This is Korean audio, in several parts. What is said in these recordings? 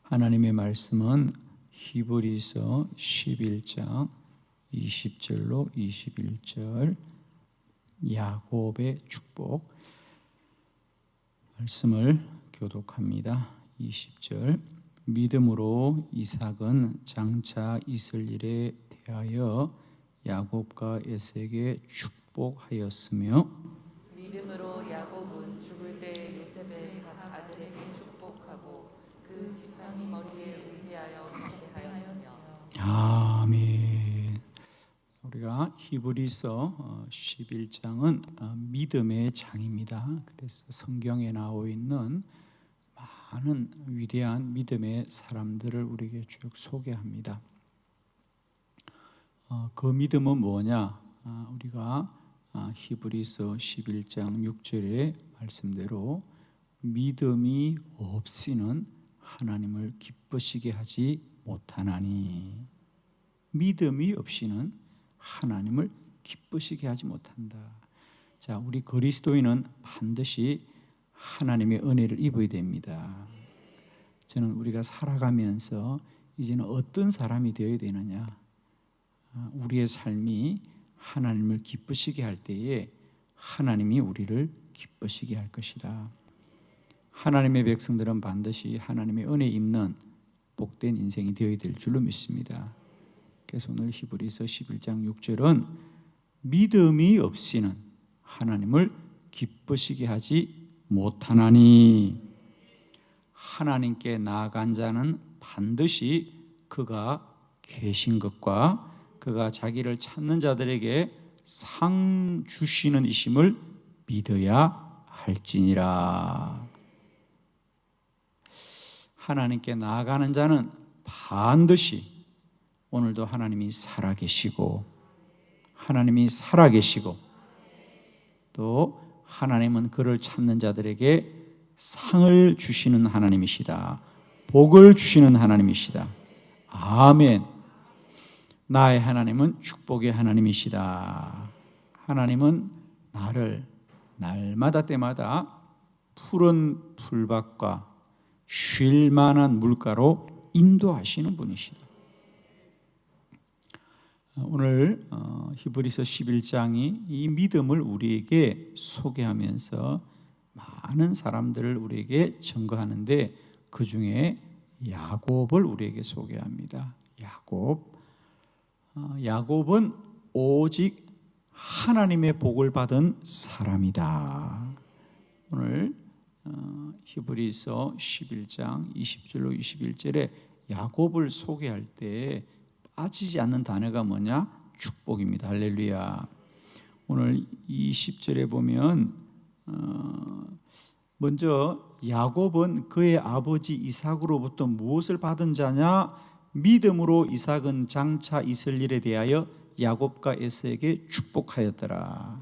하나님의 말씀은 히브리서 11장 20절로 21절 야곱의 축복 말씀을 교독합니다. 20절 믿음으로 이삭은 장차 있을 일에 대하여 야곱과 에색에 축복하였으며 믿음으로 야곱은 죽을 때 요셉의 각 아들에게 축복하고 그 지팡이 머리에 의지하여 축복하였으며. 아멘. 우리가 히브리서 11장은 믿음의 장입니다. 그래서 성경에 나와 있는 많은 위대한 믿음의 사람들을 우리에게 쭉 소개합니다. 그 믿음은 뭐냐? 우리가 히브리서 11장 6절의 말씀대로 믿음이 없이는 하나님을 기쁘시게 하지 못하나니, 믿음이 없이는 하나님을 기쁘시게 하지 못한다. 자, 우리 그리스도인은 반드시 하나님의 은혜를 입어야 됩니다. 저는 우리가 살아가면서 이제는 어떤 사람이 되어야 되느냐? 우리의 삶이 하나님을 기쁘시게 할 때에 하나님이 우리를 기쁘시게 할 것이다. 하나님의 백성들은 반드시 하나님의 은혜 입는 복된 인생이 되어야 될 줄로 믿습니다. 그래서 오늘 히브리서 11장 6절은 믿음이 없이는 하나님을 기쁘시게 하지 못하나니, 하나님께 나아간 자는 반드시 그가 계신 것과 그가 자기를 찾는 자들에게 상 주시는 이심을 믿어야 할지니라. 하나님께 나아가는 자는 반드시 오늘도 하나님이 살아계시고 또 하나님은 그를 찾는 자들에게 상을 주시는 하나님이시다. 복을 주시는 하나님이시다. 아멘. 나의 하나님은 축복의 하나님이시다. 하나님은 나를 날마다 때마다 푸른 풀밭과 쉴 만한 물가로 인도하시는 분이시다. 오늘 히브리서 11장이 이 믿음을 우리에게 소개하면서 많은 사람들을 우리에게 증거하는데 그 중에 야곱을 우리에게 소개합니다. 야곱은 오직 하나님의 복을 받은 사람이다. 오늘 히브리서 11장 20절로 21절에 야곱을 소개할 때 빠지지 않는 단어가 뭐냐? 축복입니다. 할렐루야. 오늘 20절에 보면 먼저 야곱은 그의 아버지 이삭으로부터 무엇을 받은 자냐? 믿음으로 이삭은 장차 있을 일에 대하여 야곱과 에서에게 축복하였더라.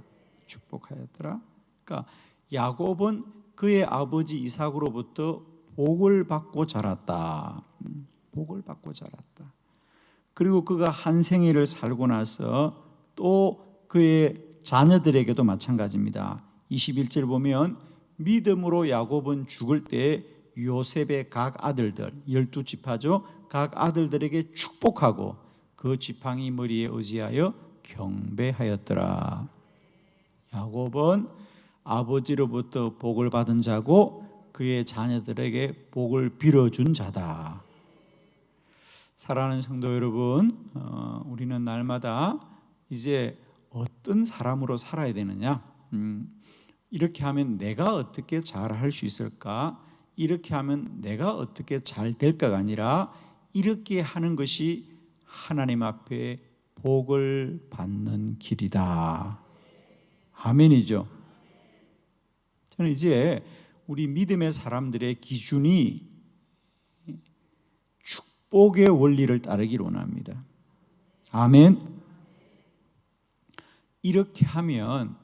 그러니까 야곱은 그의 아버지 이삭으로부터 복을 받고 자랐다. 그리고 그가 한 생애를 살고 나서 또 그의 자녀들에게도 마찬가지입니다. 21절 보면 믿음으로 야곱은 죽을 때 요셉의 각 아들들 12지파죠. 각 아들들에게 축복하고 그 지팡이 머리에 의지하여 경배하였더라. 야곱은 아버지로부터 복을 받은 자고 그의 자녀들에게 복을 빌어준 자다. 사랑하는 성도 여러분, 우리는 날마다 이제 어떤 사람으로 살아야 되느냐? 이렇게 하면 내가 어떻게 잘할 수 있을까? 이렇게 하면 내가 어떻게 잘 될까가 아니라 이렇게 하는 것이 하나님 앞에 복을 받는 길이다. 아멘이죠. 저는 이제 우리 믿음의 사람들의 기준이 축복의 원리를 따르기를 원합니다. 아멘. 이렇게 하면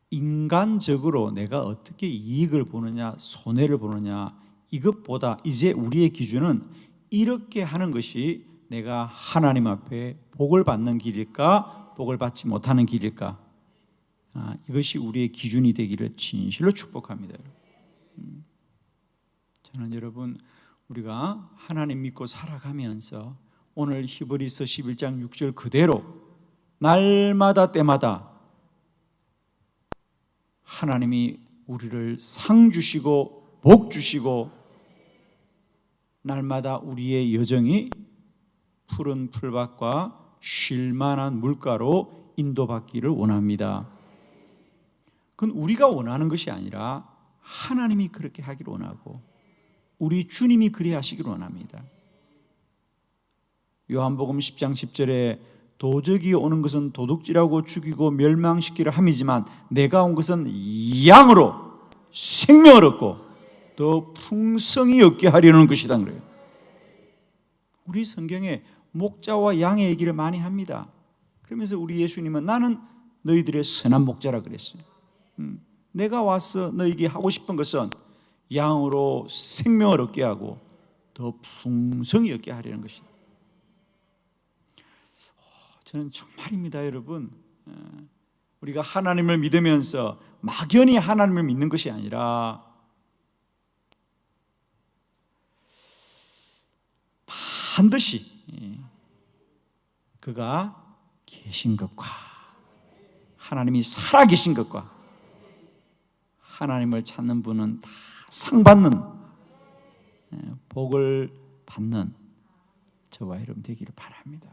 인간적으로 내가 어떻게 이익을 보느냐, 손해를 보느냐, 이것보다 이제 우리의 기준은 이렇게 하는 것이 내가 하나님 앞에 복을 받는 길일까, 복을 받지 못하는 길일까? 이것이 우리의 기준이 되기를 진실로 축복합니다. 저는 여러분, 우리가 하나님 믿고 살아가면서 오늘 히브리서 11장 6절 그대로 날마다 때마다 하나님이 우리를 상 주시고 복 주시고 날마다 우리의 여정이 푸른 풀밭과 쉴만한 물가로 인도받기를 원합니다. 그건 우리가 원하는 것이 아니라 하나님이 그렇게 하기를 원하고 우리 주님이 그리 하시기를 원합니다. 요한복음 10장 10절에 도적이 오는 것은 도둑질하고 죽이고 멸망시키려 함이지만 내가 온 것은 양으로 생명을 얻고 더 풍성히 얻게 하려는 것이다 그래요. 우리 성경에 목자와 양의 얘기를 많이 합니다. 그러면서 우리 예수님은 나는 너희들의 선한 목자라 그랬어요. 내가 와서 너희에게 하고 싶은 것은 양으로 생명을 얻게 하고 더 풍성히 얻게 하려는 것이다. 저는 정말입니다, 여러분. 우리가 하나님을 믿으면서 막연히 하나님을 믿는 것이 아니라 반드시 그가 계신 것과 하나님이 살아계신 것과 하나님을 찾는 분은 다 상받는 복을 받는 저와 여러분 되기를 바랍니다.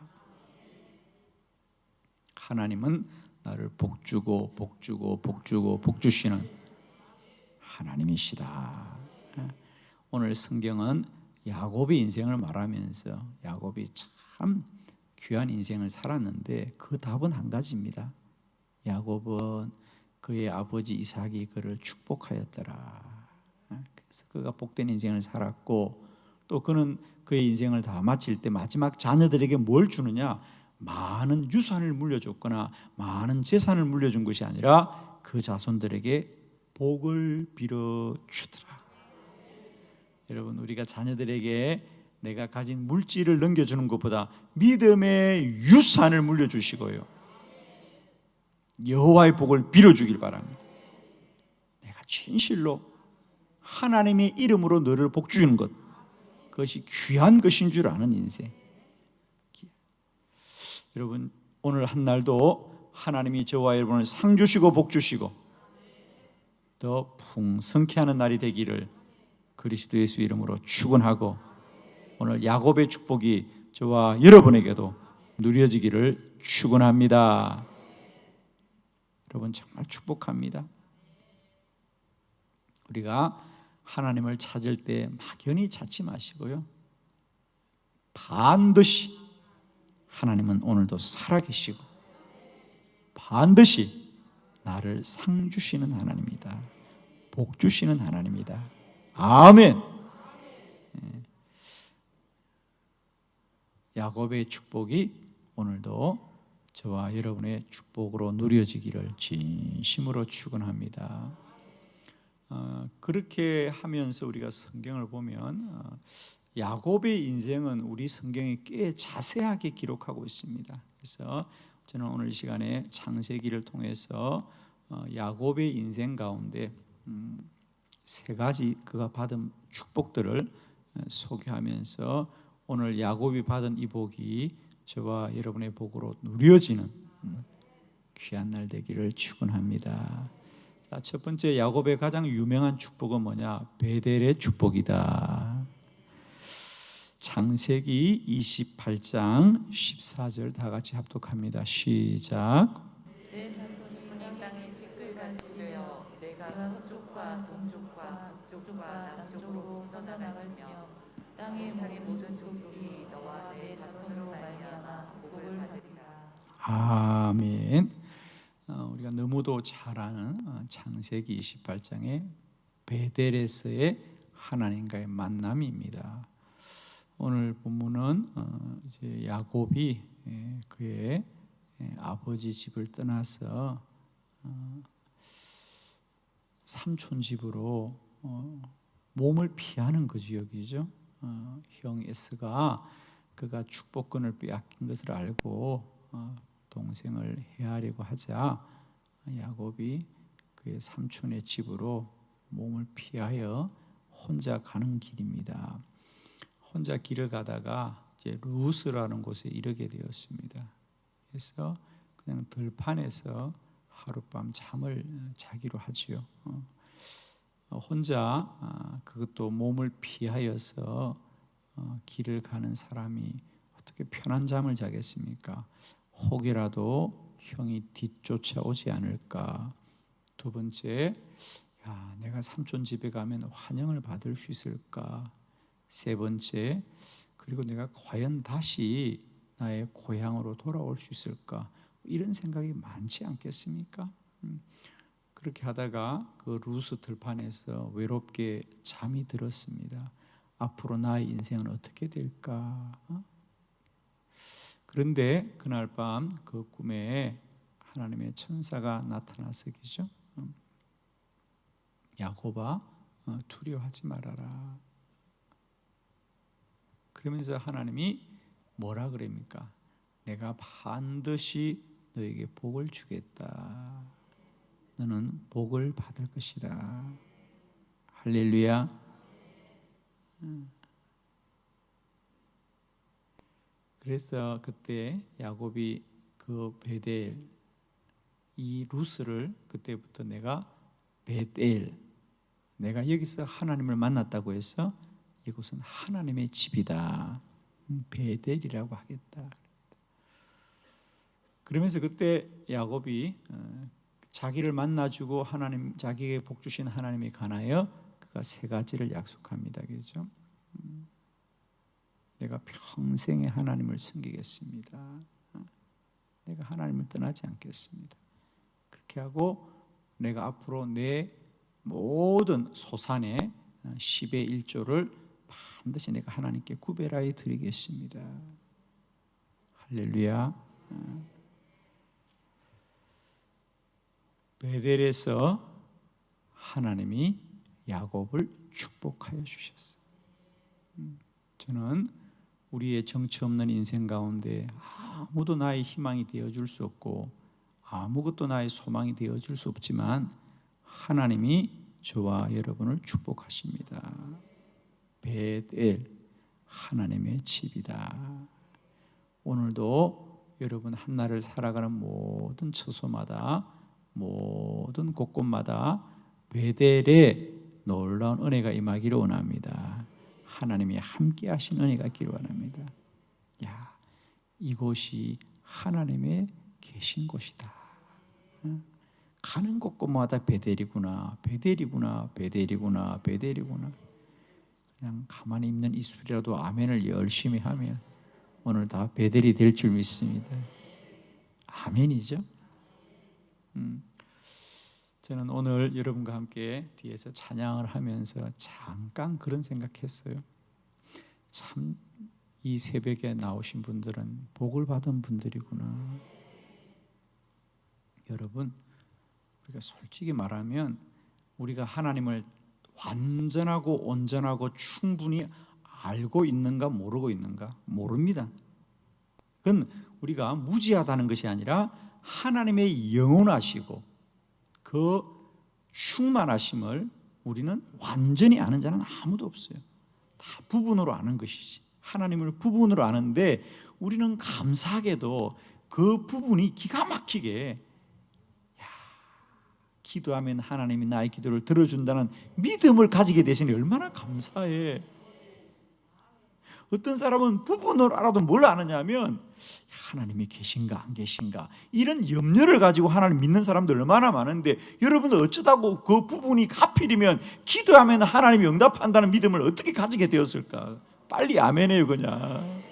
하나님은 나를 복주고 복주고 복주고 복주시는 하나님이시다. 오늘 성경은 야곱의 인생을 말하면서 야곱이 참 귀한 인생을 살았는데 그 답은 한 가지입니다. 야곱은 그의 아버지 이삭이 그를 축복하였더라. 그래서 그가 복된 인생을 살았고 또 그는 그의 인생을 다 마칠 때 마지막 자녀들에게 뭘 주느냐? 많은 유산을 물려줬거나 많은 재산을 물려준 것이 아니라 그 자손들에게 복을 빌어주더라. 여러분, 우리가 자녀들에게 내가 가진 물질을 넘겨주는 것보다 믿음의 유산을 물려주시고요, 여호와의 복을 빌어주길 바랍니다. 내가 진실로 하나님의 이름으로 너를 복주는 것, 그것이 귀한 것인 줄 아는 인생. 여러분, 오늘 한 날도 하나님이 저와 여러분을 상 주시고 복 주시고 더 풍성케 하는 날이 되기를 그리스도 예수 이름으로 축원하고 오늘 야곱의 축복이 저와 여러분에게도 누려지기를 축원합니다. 여러분, 정말 축복합니다. 우리가 하나님을 찾을 때 막연히 찾지 마시고요, 반드시 하나님은 오늘도 살아계시고 반드시 나를 상 주시는 하나님이다. 복 주시는 하나님이다. 아멘. 야곱의 축복이 오늘도 저와 여러분의 축복으로 누려지기를 진심으로 축원합니다. 그렇게 하면서 우리가 성경을 보면 야곱의 인생은 우리 성경에 꽤 자세하게 기록하고 있습니다. 그래서 저는 오늘 이 시간에 창세기를 통해서 야곱의 인생 가운데 세 가지 그가 받은 축복들을 소개하면서 오늘 야곱이 받은 이 복이 저와 여러분의 복으로 누려지는 귀한 날 되기를 축원합니다. 자, 첫 번째 야곱의 가장 유명한 축복은 뭐냐? 베델의 축복이다. 창세기 28장 14절 다 같이 합독합니다. 시작. 내 자손이 이 땅에 티끌같이 되어 내가 서쪽과 동쪽과 북쪽과 남쪽으로 뻗어나가며 땅의 모든 족속이 너와 내 자손으로 말미암아 복을 받으리라. 아멘. 우리가 너무도 잘 아는 창세기 28장의 베델에서의 하나님과의 만남입니다. 오늘 본문은 이제 야곱이 그의 아버지 집을 떠나서 삼촌 집으로 몸을 피하는 거죠, 여기죠. 형 에스가 그가 축복권을 빼앗긴 것을 알고 동생을 해하려고 하자 야곱이 그의 삼촌의 집으로 몸을 피하여 혼자 가는 길입니다. 혼자 길을 가다가 이제 루스라는 곳에 이르게 되었습니다. 그래서 그냥 들판에서 하룻밤 잠을 자기로 하지요. 혼자 그것도 몸을 피하여서 길을 가는 사람이 어떻게 편한 잠을 자겠습니까? 혹이라도 형이 뒤쫓아오지 않을까. 두 번째, 내가 삼촌 집에 가면 환영을 받을 수 있을까. 세 번째, 그리고 내가 과연 다시 나의 고향으로 돌아올 수 있을까. 이런 생각이 많지 않겠습니까? 그렇게 하다가 그 루스 들판에서 외롭게 잠이 들었습니다. 앞으로 나의 인생은 어떻게 될까? 그런데 그날 밤 그 꿈에 하나님의 천사가 나타나서 기죠. 야곱아, 두려워하지 말아라. 그러면서 하나님이 뭐라 그럽니까? 내가 반드시 너에게 복을 주겠다. 너는 복을 받을 것이다. 할렐루야. 그래서 그때 야곱이 그 베델, 이 루스를 그때부터 내가 베델, 내가 여기서 하나님을 만났다고 해서 이곳은 하나님의 집이다. 베델이라고 하겠다. 그러면서 그때 야곱이 자기를 만나주고 하나님, 자기에게 복 주신 하나님에 관하여 그가 세 가지를 약속합니다. 그렇죠? 내가 평생에 하나님을 섬기겠습니다. 내가 하나님을 떠나지 않겠습니다. 그렇게 하고 내가 앞으로 내 모든 소산의 10의 1조를 반드시 내가 하나님께 구별하여 드리겠습니다. 할렐루야. 베델에서 하나님이 야곱을 축복하여 주셨어요. 저는 우리의 정처 없는 인생 가운데 아무도 나의 희망이 되어줄 수 없고 아무것도 나의 소망이 되어줄 수 없지만 하나님이 저와 여러분을 축복하십니다. 베델, 하나님의 집이다. 오늘도 여러분 한날을 살아가는 모든 처소마다 모든 곳곳마다 베델에 놀라운 은혜가 임하기를 원합니다. 하나님이 함께 하신 은혜가 있기를 원합니다. 이곳이 하나님의 계신 곳이다. 가는 곳곳마다 베델이구나, 베델이구나, 베델이구나, 베델이구나. 그냥 가만히 있는 이수리라도 아멘을 열심히 하면 오늘 다 베델이 될 줄 믿습니다. 아멘이죠? 저는 오늘 여러분과 함께 뒤에서 찬양을 하면서 잠깐 그런 생각했어요. 참 이 새벽에 나오신 분들은 복을 받은 분들이구나. 여러분, 우리가 솔직히 말하면 우리가 하나님을 완전하고 온전하고 충분히 알고 있는가 모르고 있는가? 모릅니다. 그건 우리가 무지하다는 것이 아니라 하나님의 영원하시고 그 충만하심을 우리는 완전히 아는 자는 아무도 없어요. 다 부분으로 아는 것이지. 하나님을 부분으로 아는데 우리는 감사하게도 그 부분이 기가 막히게 기도하면 하나님이 나의 기도를 들어준다는 믿음을 가지게 되시니 얼마나 감사해. 어떤 사람은 부분으로 알아도 뭘 아느냐 하면 하나님이 계신가 안 계신가 이런 염려를 가지고 하나님 믿는 사람들 얼마나 많은데 여러분들 어쩌다고 그 부분이 하필이면 기도하면 하나님이 응답한다는 믿음을 어떻게 가지게 되었을까? 빨리 아멘해요 그냥.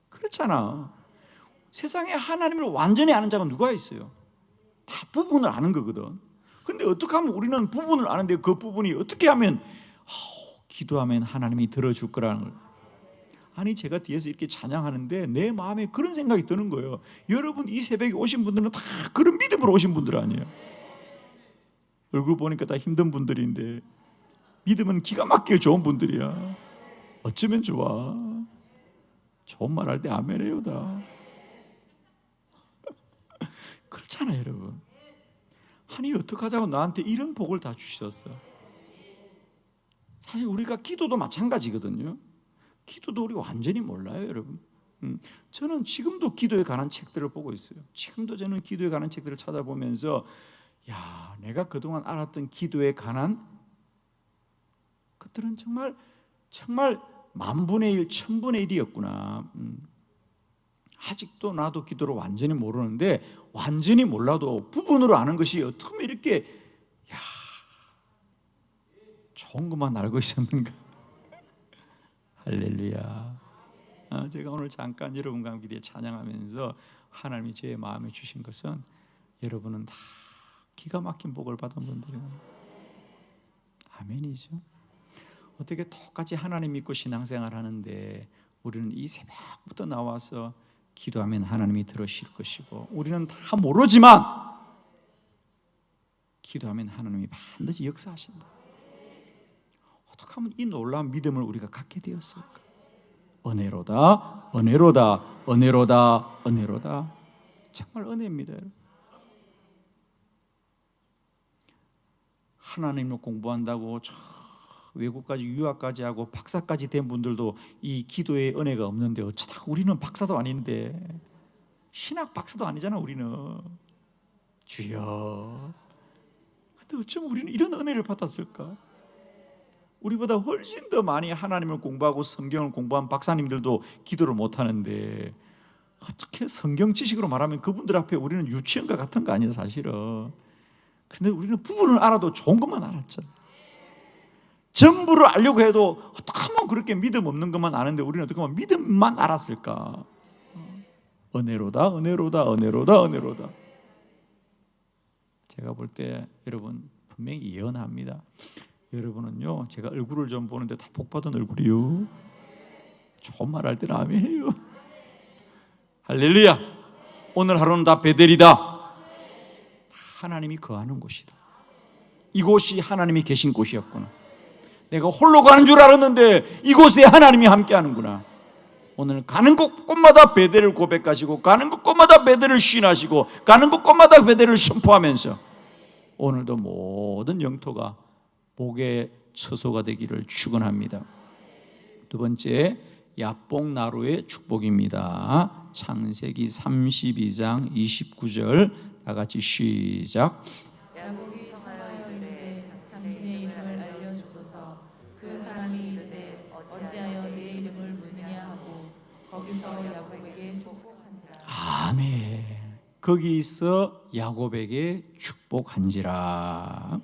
그렇잖아. 세상에 하나님을 완전히 아는 자가 누가 있어요? 다 부분을 아는 거거든. 근데 어떻게 하면 우리는 부분을 아는데 그 부분이 어떻게 하면 기도하면 하나님이 들어줄 거라는 걸. 아니 제가 뒤에서 이렇게 찬양하는데 내 마음에 그런 생각이 드는 거예요. 여러분 이 새벽에 오신 분들은 다 그런 믿음으로 오신 분들 아니에요. 얼굴 보니까 다 힘든 분들인데 믿음은 기가 막히게 좋은 분들이야. 어쩌면 좋아. 좋은 말 할 때 아멘해요 다. 그렇잖아요 여러분. 아니 어떡하자고 나한테 이런 복을 다 주셨어. 사실 우리가 기도도 마찬가지거든요. 기도도 우리 완전히 몰라요, 여러분. 저는 지금도 기도에 관한 책들을 보고 있어요. 지금도 저는 기도에 관한 책들을 찾아보면서 야, 내가 그동안 알았던 기도에 관한 것들은 정말 만분의 일, 천분의 일이었구나. 아직도 나도 기도를 완전히 모르는데 완전히 몰라도 부분으로 아는 것이 어떻게 이렇게 좋은 것만 알고 있었는가. 할렐루야. 제가 오늘 잠깐 여러분과 함께 찬양하면서 하나님이 제 마음에 주신 것은 여러분은 다 기가 막힌 복을 받은 분들이에요. 아멘이죠. 어떻게 똑같이 하나님 믿고 신앙생활 하는데 우리는 이 새벽부터 나와서 기도하면 하나님이 들으실 것이고, 우리는 다 모르지만 기도하면 하나님이 반드시 역사하신다. 어떻게 하면 이 놀라운 믿음을 우리가 갖게 되었을까? 은혜로다, 은혜로다, 은혜로다, 은혜로다. 정말 은혜입니다. 하나님을 공부한다고 저 외국까지 유학까지 하고 박사까지 된 분들도 이 기도의 은혜가 없는데 어쩌다 우리는 박사도 아닌데, 신학 박사도 아니잖아 우리는. 주여, 근데 어쩜 우리는 이런 은혜를 받았을까? 우리보다 훨씬 더 많이 하나님을 공부하고 성경을 공부한 박사님들도 기도를 못하는데 어떻게 성경 지식으로 말하면 그분들 앞에 우리는 유치원과 같은 거 아니에요 사실은. 그런데 우리는 부분을 알아도 좋은 것만 알았죠. 전부를 알려고 해도 어떻게 하면 그렇게 믿음 없는 것만 아는데 우리는 어떻게 하면 믿음만 알았을까? 은혜로다, 은혜로다, 은혜로다, 은혜로다. 제가 볼 때 여러분 분명히 예언합니다. 여러분은요, 제가 얼굴을 좀 보는데 다 복받은 얼굴이요. 좋은 말 할 때는 아멘이에요. 할렐루야. 오늘 하루는 다 베델이다. 하나님이 거하는 곳이다. 이곳이 하나님이 계신 곳이었구나. 내가 홀로 가는 줄 알았는데 이곳에 하나님이 함께하는구나. 오늘 가는 곳곳마다 베델을 고백하시고, 가는 곳곳마다 베델을 시인하시고, 가는 곳곳마다 베델을 선포하면서 오늘도 모든 영토가 복의 처소가 되기를 축원합니다. 두 번째, 야복나루의 축복입니다. 창세기 32장 29절 다 같이 시작. 야곱이 청하여 이르되 당신의 이름을 알려주소서. 그 사람이 이르되 어찌하여 내 이름을 묻느냐 하고 거기서 야곱에게 축복한지라. 아멘. 거기서 야곱에게 축복한지라.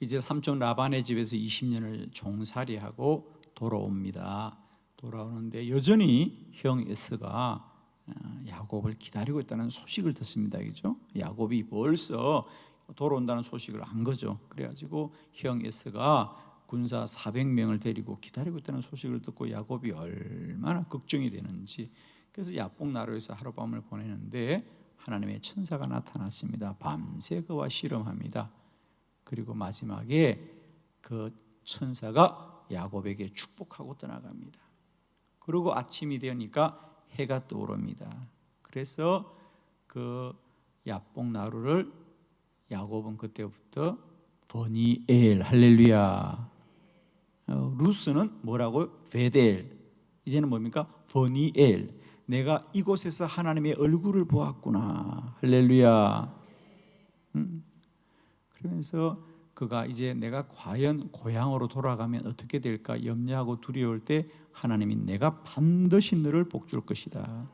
이제 삼촌 라반의 집에서 20년을 종살이하고 돌아옵니다. 돌아오는데 여전히 형 에스가 야곱을 기다리고 있다는 소식을 듣습니다. 그죠? 야곱이 벌써 돌아온다는 소식을 안 거죠. 그래가지고 형 에스가 군사 400명을 데리고 기다리고 있다는 소식을 듣고 야곱이 얼마나 걱정이 되는지, 그래서 야복나루에서 하룻밤을 보내는데 하나님의 천사가 나타났습니다. 밤새 그와 씨름합니다. 그리고 마지막에 그 천사가 야곱에게 축복하고 떠나갑니다. 그리고 아침이 되니까 해가 떠오릅니다. 그래서 그 야복나루를 야곱은 그때부터 버니엘, 할렐루야. 루스는 뭐라고? 베델. 이제는 뭡니까? 버니엘. 내가 이곳에서 하나님의 얼굴을 보았구나. 할렐루야. 그러면서 그가 이제 내가 과연 고향으로 돌아가면 어떻게 될까 염려하고 두려울 때 하나님이 내가 반드시 너를 복줄 것이다.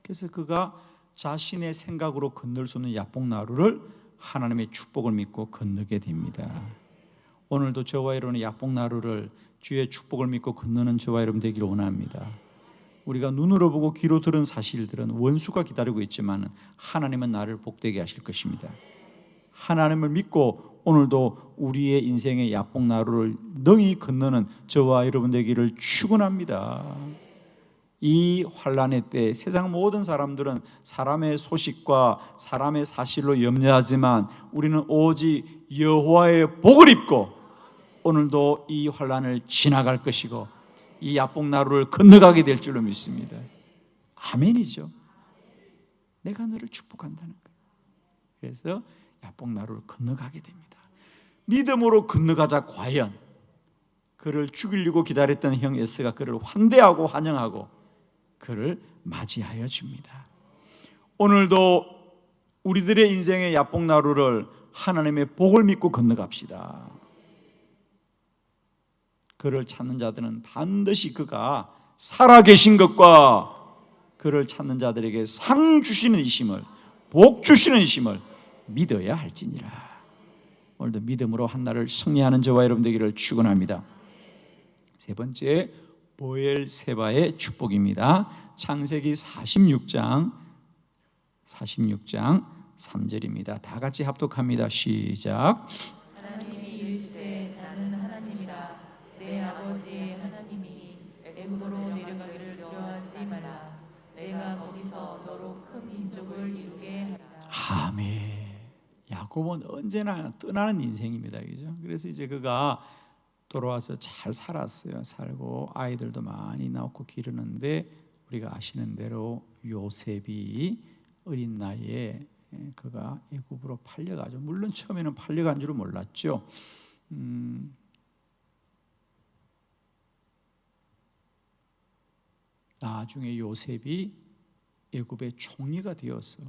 그래서 그가 자신의 생각으로 건널 수 없는 야복나루를 하나님의 축복을 믿고 건너게 됩니다. 오늘도 저와 여러분의 야복나루를 주의 축복을 믿고 건너는 저와 여러분 되기를 원합니다. 우리가 눈으로 보고 귀로 들은 사실들은 원수가 기다리고 있지만 하나님은 나를 복되게 하실 것입니다. 하나님을 믿고 오늘도 우리의 인생의 야복나루를 능히 건너는 저와 여러분 되기를 축원합니다. 이 환난의 때 세상 모든 사람들은 사람의 소식과 사람의 사실로 염려하지만 우리는 오직 여호와의 복을 입고 오늘도 이 환난을 지나갈 것이고 이 야복나루를 건너가게 될 줄로 믿습니다. 아멘이죠. 내가 너를 축복한다는 거예요. 그래서 야복나루를 건너가게 됩니다. 믿음으로 건너가자. 과연 그를 죽이려고 기다렸던 형 에스가 그를 환대하고 환영하고 그를 맞이하여 줍니다. 오늘도 우리들의 인생의 야복나루를 하나님의 복을 믿고 건너갑시다. 그를 찾는 자들은 반드시 그가 살아계신 것과 그를 찾는 자들에게 상 주시는 이심을, 복 주시는 이심을 믿어야 할지니라. 오늘도 믿음으로 한날을 승리하는 저와 여러분 되기를 축원합니다. 세 번째, 보엘세바의 축복입니다. 창세기 46장 3절입니다. 다 같이 합독합니다. 시작. 하나님이 이르시되 나는 하나님이라. 내 아버지의 하나님이 애굽으로 내려가기를 두려워하지 말라. 내가 거기서 너로 큰 민족을 이루게 하라. 아멘. 야곱은 언제나 떠나는 인생입니다. 그죠? 그래서 이제 그가 돌아와서 잘 살았어요. 살고 아이들도 많이 낳고 기르는데 우리가 아시는 대로 요셉이 어린 나이에 그가 애굽으로 팔려가죠. 물론 처음에는 팔려간 줄은 몰랐죠. 나중에 요셉이 애굽의 총리가 되어서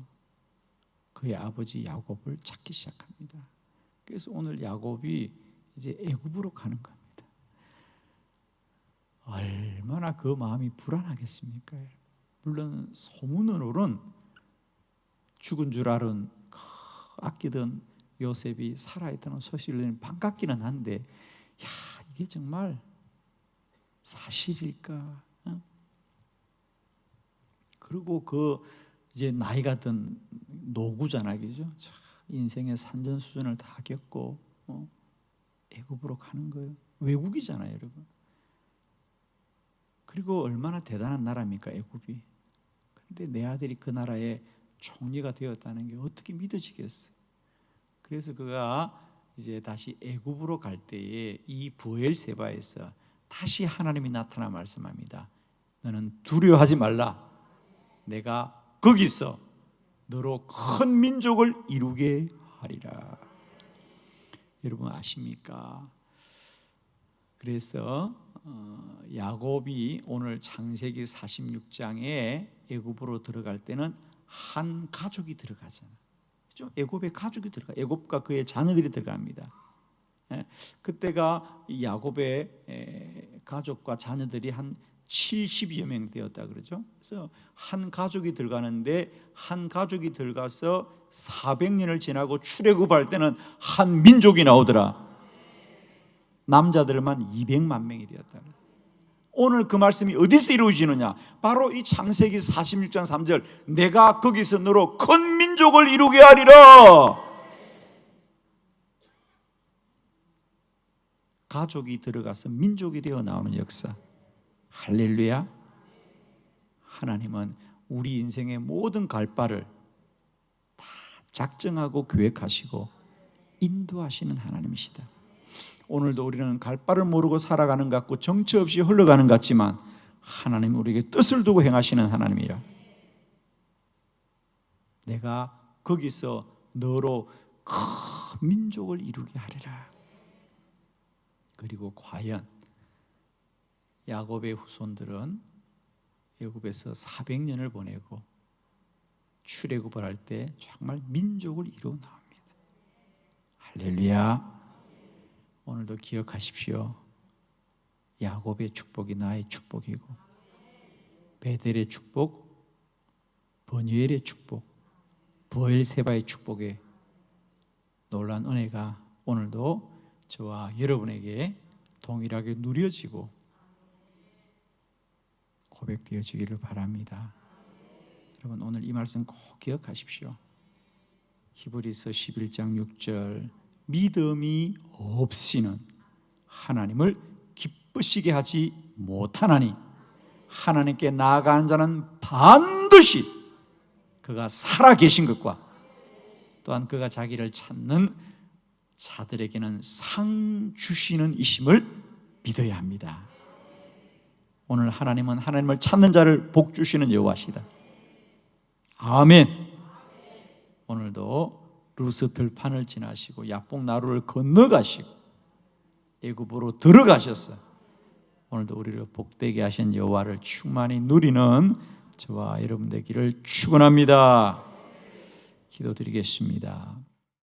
그의 아버지 야곱을 찾기 시작합니다. 그래서 오늘 야곱이 이제 애굽으로 가는 겁니다. 얼마나 그 마음이 불안하겠습니까? 물론 소문으로는 죽은 줄 알은 아끼던 요셉이 살아있다는 소식을 반갑기는 한데, 야, 이게 정말 사실일까? 그리고 그 이제 나이가 든 노구잖아요, 그죠? 인생의 산전수전을 다 겪고 애굽으로 가는 거예요. 외국이잖아요, 여러분. 그리고 얼마나 대단한 나라입니까, 애굽이. 그런데 내 아들이 그 나라의 총리가 되었다는 게 어떻게 믿어지겠어요? 그래서 그가 이제 다시 애굽으로 갈 때에 이 브엘세바에서 다시 하나님이 나타나 말씀합니다. 너는 두려워하지 말라. 내가 거기서 너로 큰 민족을 이루게 하리라. 여러분 아십니까? 그래서 야곱이 오늘 창세기 46장에 애굽으로 들어갈 때는 한 가족이 들어가잖아요. 그렇죠? 애굽의 가족이 들어가. 애굽과 그의 자녀들이 들어갑니다. 그때가 야곱의 가족과 자녀들이 한 70여 명 되었다 그러죠. 그래서 한 가족이 들어가는데 한 가족이 들어가서 400년을 지나고 출애굽할 때는 한 민족이 나오더라. 남자들만 200만 명이 되었다. 오늘 그 말씀이 어디서 이루어지느냐? 바로 이 창세기 46장 3절. 내가 거기서 너로 큰 민족을 이루게 하리라. 가족이 들어가서 민족이 되어 나오는 역사. 할렐루야. 하나님은 우리 인생의 모든 갈 바를 다 작정하고 계획하시고 인도하시는 하나님이시다. 오늘도 우리는 갈 바를 모르고 살아가는 것 같고 정처 없이 흘러가는 것 같지만 하나님은 우리에게 뜻을 두고 행하시는 하나님이라. 내가 거기서 너로 큰 민족을 이루게 하리라. 그리고 과연 야곱의 후손들은 애굽에서 400년을 보내고 출애굽을 할 때 정말 민족을 이루어 나옵니다. 할렐루야. 오늘도 기억하십시오. 야곱의 축복이 나의 축복이고 베델의 축복, 버니엘의 축복, 브엘세바의 축복에 놀라운 은혜가 오늘도 저와 여러분에게 동일하게 누려지고 고백되어지기를 바랍니다. 여러분 오늘 이 말씀 꼭 기억하십시오. 히브리서 11장 6절 믿음이 없이는 하나님을 기쁘시게 하지 못하나니 하나님께 나아가는 자는 반드시 그가 살아계신 것과 또한 그가 자기를 찾는 자들에게는 상 주시는 이심을 믿어야 합니다. 오늘 하나님은 하나님을 찾는 자를 복 주시는 여호와시다. 아멘. 오늘도 루스 들판을 지나시고 야복 나루를 건너가시고 애굽으로 들어가셨어요. 오늘도 우리를 복되게 하신 여호와를 충만히 누리는 저와 여러분 되기를 축원합니다. 기도드리겠습니다.